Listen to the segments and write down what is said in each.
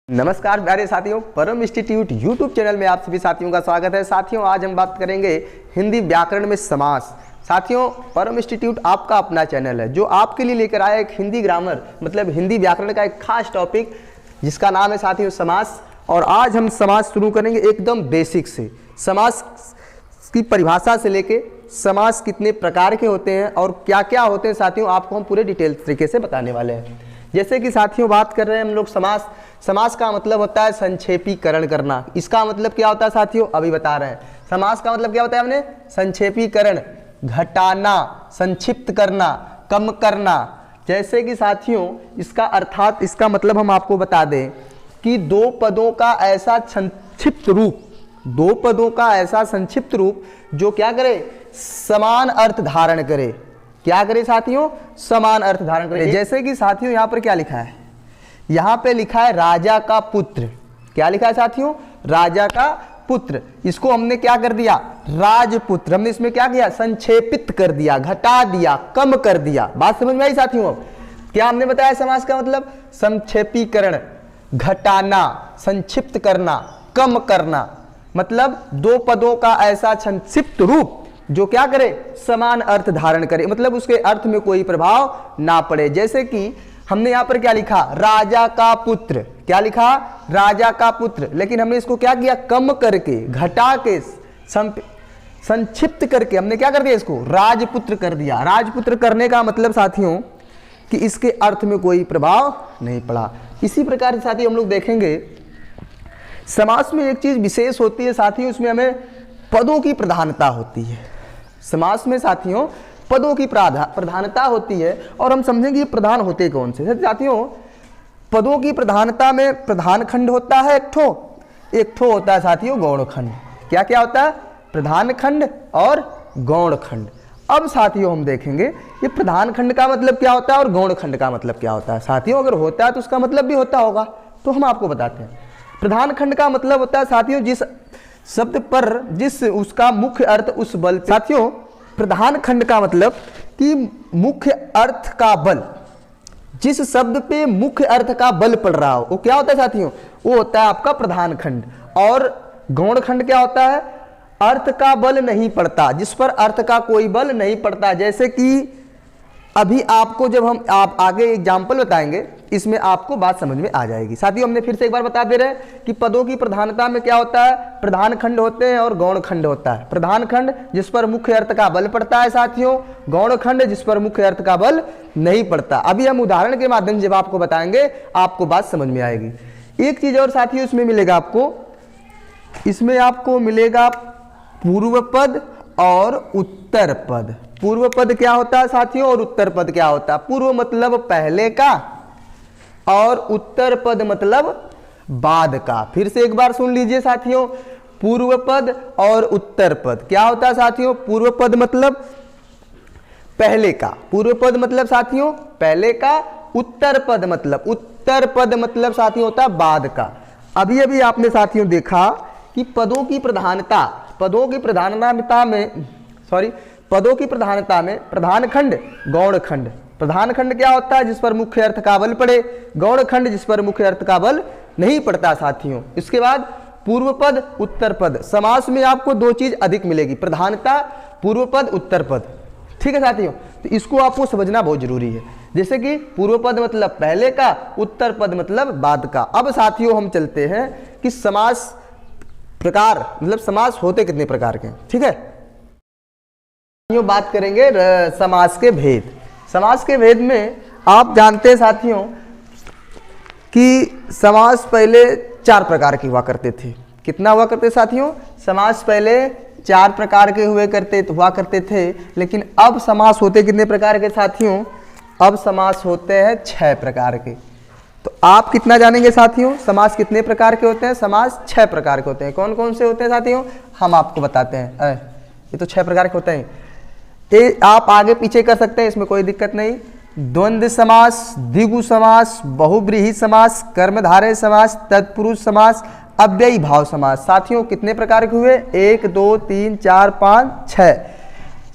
नमस्कार प्यारे साथियों, परम इंस्टीट्यूट यूट्यूब चैनल में आप सभी साथियों का स्वागत है। साथियों, आज हम बात करेंगे हिंदी व्याकरण में समास। साथियों, परम इंस्टीट्यूट आपका अपना चैनल है जो आपके लिए लेकर आया एक हिंदी ग्रामर मतलब हिंदी व्याकरण का एक खास टॉपिक जिसका नाम है साथियों समास। और आज हम समास शुरू करेंगे एकदम बेसिक से। समास की परिभाषा से लेके समास कितने प्रकार के होते हैं और क्या क्या होते हैं साथियों, आपको हम पूरे डिटेल तरीके से बताने वाले हैं। जैसे कि साथियों बात कर रहे हैं हम लोग समास। समास का मतलब होता है संक्षेपीकरण करना। इसका मतलब क्या होता है साथियों, अभी बता रहे हैं। समास का मतलब क्या होता है हमने संक्षेपीकरण, घटाना, संक्षिप्त करना, कम करना। जैसे कि साथियों इसका अर्थात इसका मतलब हम आपको बता दें कि दो पदों का ऐसा संक्षिप्त रूप, दो पदों का ऐसा संक्षिप्त रूप जो क्या करे, समान अर्थ धारण करे। क्या करे साथियों, समान अर्थ धारण करे। जैसे कि साथियों यहाँ पर क्या लिखा है, यहाँ पे लिखा है राजा का पुत्र। क्या लिखा है साथियों, राजा का पुत्र। इसको हमने क्या कर दिया, राजपुत्र। हमने इसमें क्या किया, संक्षेपित कर दिया, घटा दिया, कम कर दिया। बात समझ में आई साथियों। अब क्या हमने बताया समास का मतलब, संक्षेपीकरण, घटाना, संक्षिप्त करना, कम करना। मतलब दो पदों का ऐसा संक्षिप्त रूप जो क्या करे, समान अर्थ धारण करे, मतलब उसके अर्थ में कोई प्रभाव ना पड़े। जैसे कि हमने यहां पर क्या लिखा, राजा का पुत्र। क्या लिखा, राजा का पुत्र। लेकिन हमने इसको क्या किया, कम करके, घटा के, संक्षिप्त करके हमने क्या कर दिया, इसको राजपुत्र कर दिया। राजपुत्र करने का मतलब साथियों कि इसके अर्थ में कोई प्रभाव नहीं पड़ा। इसी प्रकार से साथियों हम लोग देखेंगे समास में एक चीज विशेष होती है साथियों, उसमें हमें पदों की प्रधानता होती है। समास में साथियों पदों की प्रधानता होती है और हम समझेंगे ये प्रधान होते कौन से। साथियों पदों की प्रधानता में प्रधान खंड होता है एक ठो होता है साथियों गौण खंड। क्या क्या होता है, प्रधान खंड और गौण खंड। अब साथियों हम देखेंगे ये प्रधान खंड का मतलब क्या होता है और गौण खंड का मतलब क्या होता है। साथियों अगर होता है तो उसका मतलब भी होता होगा, तो हम आपको बताते हैं। प्रधान खंड का मतलब होता है साथियों जिस शब्द पर जिस उसका मुख्य अर्थ उस बल। साथियों प्रधान खंड का मतलब कि मुख्य अर्थ का बल, जिस शब्द पे मुख्य अर्थ का बल पड़ रहा हो वो क्या होता है साथियों, वो होता है आपका प्रधान खंड। और गौण खंड क्या होता है, अर्थ का बल नहीं पड़ता, जिस पर अर्थ का कोई बल नहीं पड़ता। जैसे कि अभी आपको जब हम आप आगे एग्जाम्पल बताएंगे इसमें आपको बात समझ में आ जाएगी। साथियों हमने फिर से एक बार बता दे रहे हैं कि पदों की प्रधानता में क्या होता है, प्रधान खंड होते हैं और गौण खंड होता है। प्रधान खंड जिस पर मुख्य अर्थ का बल पड़ता है साथियों, गौण खंड जिस पर मुख्य अर्थ का बल नहीं पड़ता। अभी हम उदाहरण के माध्यम से जब आपको बताएंगे आपको बात समझ में आएगी। एक चीज और साथियों इसमें मिलेगा आपको, इसमें आपको मिलेगा पूर्व पद और उत्तर पद। पूर्व पद क्या होता है साथियों और उत्तर पद क्या होता है। पूर्व मतलब पहले का और उत्तर पद मतलब बाद का। फिर से एक बार सुन लीजिए साथियों, पूर्व पद और उत्तर पद क्या होता है साथियों। पूर्व पद मतलब पहले का, पूर्व पद मतलब साथियों पहले का। उत्तर पद मतलब साथियों होता है बाद का। अभी अभी आपने साथियों देखा कि पदों की प्रधानता में प्रधान खंड, गौण खंड। प्रधान खंड क्या होता है, जिस पर मुख्य अर्थ का बल पड़े। गौण खंड जिस पर मुख्य अर्थ का बल नहीं पड़ता साथियों। इसके बाद पूर्व पद, उत्तर पद। समास में आपको दो चीज अधिक मिलेगी, प्रधानता, पूर्व पद, उत्तर पद। ठीक है साथियों, तो इसको आपको समझना बहुत जरूरी है। जैसे कि पूर्व पद मतलब पहले का, उत्तर पद मतलब बाद का। अब साथियों हम चलते हैं कि समास प्रकार मतलब समास होते कितने प्रकार के। ठीक है, बात करेंगे समास के भेद। समास के भेद में आप जानते हैं साथियों कि समास पहले 4 प्रकार के हुआ करते थे। कितना हुआ करते साथियों, समास पहले 4 प्रकार के हुआ करते थे। लेकिन अब समास होते कितने प्रकार के साथियों, अब समास होते हैं 6 प्रकार के। तो आप कितना जानेंगे साथियों, समास कितने प्रकार के होते हैं। समास 6 प्रकार के होते हैं। कौन कौन से होते हैं साथियों, हम आपको बताते हैं। ये तो 6 प्रकार के होते हैं। ये आप आगे पीछे कर सकते हैं, इसमें कोई दिक्कत नहीं। द्वंद्व समास, द्विगु समास, बहुब्रीहि समास, कर्मधारय समास, तत्पुरुष समास, अव्ययी भाव समास। साथियों कितने प्रकार के हुए, 1 2 3 4 5 6।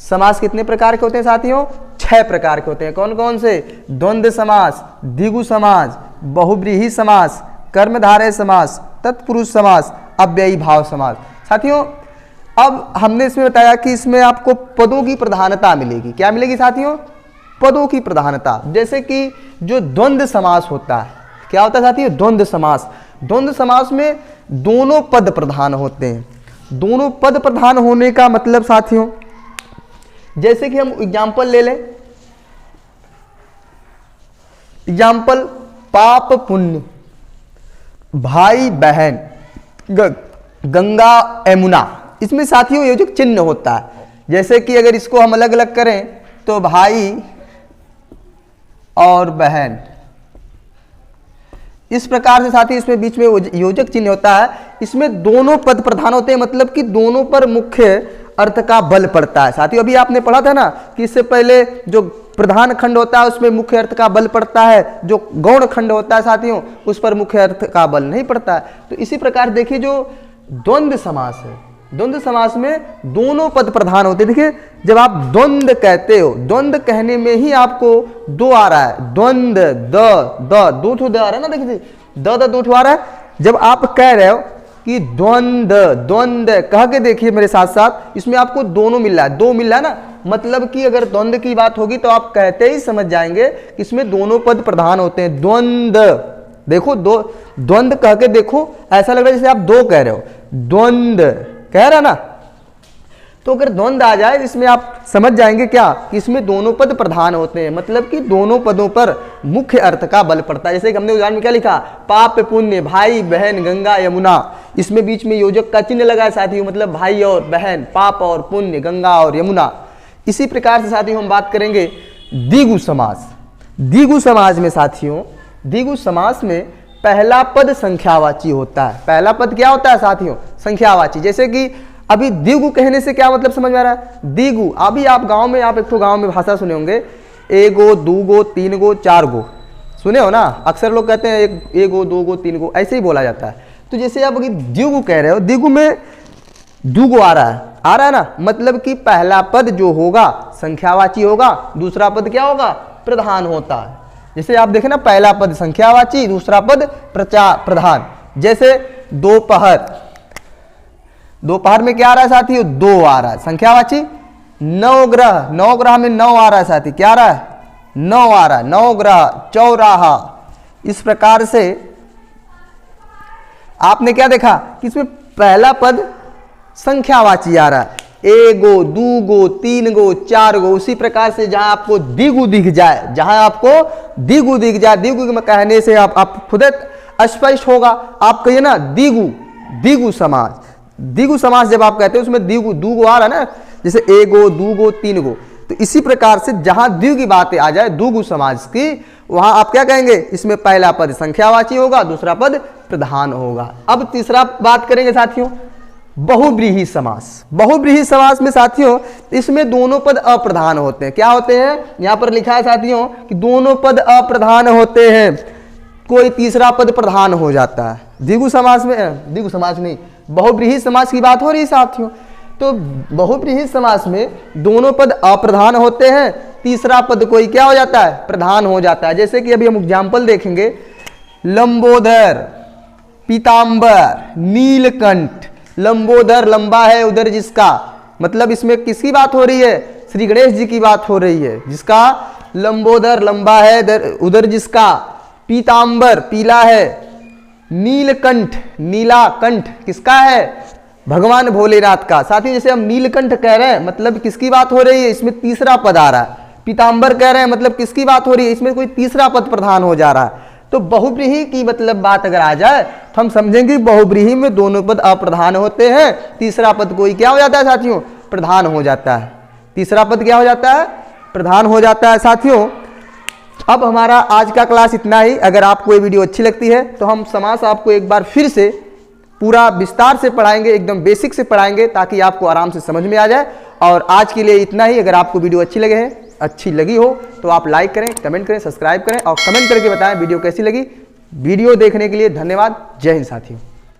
समास कितने प्रकार के होते हैं साथियों, 6 प्रकार के होते हैं। कौन कौन से, द्वंद्व समास, द्विगु समास, बहुब्रीहि समास, कर्मधारय समास, तत्पुरुष समास, अव्ययी भाव समास। साथियों अब हमने इसमें बताया कि इसमें आपको पदों की प्रधानता मिलेगी। क्या मिलेगी साथियों? पदों की प्रधानता। जैसे कि जो द्वंद्व समास होता है, क्या होता है साथियों? द्वंद्व समास। द्वंद्व समास में दोनों पद प्रधान होते हैं। दोनों पद प्रधान होने का मतलब साथियों, जैसे कि हम एग्जाम्पल ले लें, एग्जाम्पल पाप पुण्य, भाई बहन, गंगा यमुना, इसमें साथियों योजक चिन्ह होता है। जैसे कि अगर इसको हम अलग अलग करें तो भाई और बहन, इस प्रकार से साथी इसमें बीच में योजक चिन्ह होता है। इसमें दोनों पद प्रधान होते हैं, मतलब कि दोनों पर मुख्य अर्थ का बल पड़ता है। साथियों अभी आपने पढ़ा था ना कि इससे पहले जो प्रधान खंड होता है उसमें मुख्य अर्थ का बल पड़ता है, जो गौण खंड होता है साथियों उस पर मुख्य अर्थ का बल नहीं पड़ता है। तो इसी प्रकार देखिए जो द्वंद्व समास है, द्वंद्व समास में दोनों पद प्रधान होते हैं। देखिए जब आप द्वंद्व कहते हो, द्वंद्व कहने में ही आपको दो आ रहा है, द्वंद्व दो ठो द आ रहा है ना, देखिए दो ठो आ रहा है। जब आप कह रहे हो कि द्वंद्व कह के देखिए मेरे साथ साथ, इसमें आपको दोनों मिल रहा है, दो मिल रहा है ना, मतलब कि अगर द्वंद्व की बात होगी तो आप कहते ही समझ जाएंगे कि इसमें दोनों पद प्रधान होते हैं। द्वंद्व, देखो दो, द्वंद्व कह के देखो, ऐसा लग रहा है जैसे आप दो कह रहे हो, द्वंद्व कह रहा ना। तो अगर द्वंद्व आ जाए इसमें आप समझ जाएंगे क्या कि इसमें दोनों पद प्रधान होते हैं, मतलब कि दोनों पदों पर मुख्य अर्थ का बल पड़ता है। जैसे कि हमने उदाहरण में क्या लिखा, पाप पुण्य, भाई बहन, गंगा यमुना, इसमें बीच में योजक का चिन्ह लगा है साथियों, मतलब भाई और बहन, पाप और पुण्य, गंगा और यमुना। इसी प्रकार से साथियों हम बात करेंगे द्विगु समास। द्विगु समास में साथियों, द्विगु समास में पहला पद संख्यावाची होता है। पहला पद क्या होता है साथियों? संख्यावाची। जैसे कि अभी द्विगु कहने से क्या मतलब समझ में आ रहा है? द्विगु, अभी आप गांव में, आप एक तो गांव में भाषा सुने होंगे, एगो, दूगो, तीन गो, चार गो, सुने हो ना। अक्सर लोग कहते हैं एगो, दो गो, तीन गो, ऐसे ही बोला जाता है। तो जैसे आप द्विगु कह रहे हो, द्विगु में दूगो आ रहा है ना, मतलब कि पहला पद जो होगा संख्यावाची होगा, दूसरा पद क्या होगा? प्रधान होता है। जैसे आप देखें ना, पहला पद संख्यावाची, दूसरा पद प्रधान। जैसे दोपहर, दोपहर में क्या आ रहा है साथियों? दो आ रहा है संख्यावाची। नवग्रह, नवग्रह में नौ आ रहा है साथी, क्या आ रहा है? नौ आ रहा है, नवग्रह, चौराहा। इस प्रकार से आपने क्या देखा कि इसमें पहला पद संख्यावाची आ रहा है, एगो, दूगो, तीन गो, चार गो। उसी प्रकार से जहां आपको द्विगु दिख जाए, जहां आपको द्विगु दिख जाए, द्विगु कहने से आप खुद स्पष्ट होगा। आप कहिए ना द्विगु, द्विगु समास। द्विगु समास जब आप कहते हो उसमें द्विगु, दूगो आ रहा है ना, जैसे एगो, दूगो, तीन गो। तो इसी प्रकार से जहां द्विगु की बातें आ जाए द्विगु समास की, वहां आप क्या कहेंगे? इसमें पहला पद संख्यावाची होगा, दूसरा पद प्रधान होगा। अब तीसरा बात करेंगे साथियों, बहुव्रीहि समास। बहुव्रीहि समास में साथियों इसमें दोनों पद अप्रधान होते हैं। क्या होते हैं? यहां पर लिखा है साथियों कि दोनों पद अप्रधान होते हैं, कोई तीसरा पद प्रधान हो जाता है। द्विगु समास में, द्विगु समास नहीं, बहुव्रीहि समास की बात हो रही है साथियों। तो बहुव्रीहि समास में दोनों पद अप्रधान होते हैं, तीसरा पद कोई क्या हो जाता है? प्रधान हो जाता है। जैसे कि अभी हम एग्जाम्पल देखेंगे, लंबोदर, पीतांबर, नीलकंठ। लंबोदर लंबा है उधर जिसका, मतलब इसमें किसकी बात हो रही है? श्री गणेश जी की बात हो रही है, जिसका लंबोदर लंबा है उधर जिसका। पीतांबर पीला है, नीलकंठ नीला कंठ किसका है? भगवान भोलेनाथ का। साथ ही जैसे हम नीलकंठ कह रहे हैं मतलब किसकी बात हो रही है? इसमें तीसरा पद आ रहा है। पीतांबर कह रहे हैं मतलब किसकी बात हो रही है? इसमें कोई तीसरा पद प्रधान हो जा रहा है। तो बहुव्रीहि की मतलब बात अगर आ जाए तो हम समझेंगे बहुव्रीहि में दोनों पद अप्रधान होते हैं, तीसरा पद कोई क्या हो जाता है साथियों? प्रधान हो जाता है। तीसरा पद क्या हो जाता है? प्रधान हो जाता है साथियों। अब हमारा आज का क्लास इतना ही। अगर आपको ये वीडियो अच्छी लगती है तो हम समास आपको एक बार फिर से पूरा विस्तार से पढ़ाएंगे, एकदम बेसिक से पढ़ाएंगे ताकि आपको आराम से समझ में आ जाए। और आज के लिए इतना ही। अगर आपको वीडियो अच्छी लगी हो तो आप लाइक करें, कमेंट करें, सब्सक्राइब करें और कमेंट करके बताएं वीडियो कैसी लगी। वीडियो देखने के लिए धन्यवाद। जय हिंद साथियों।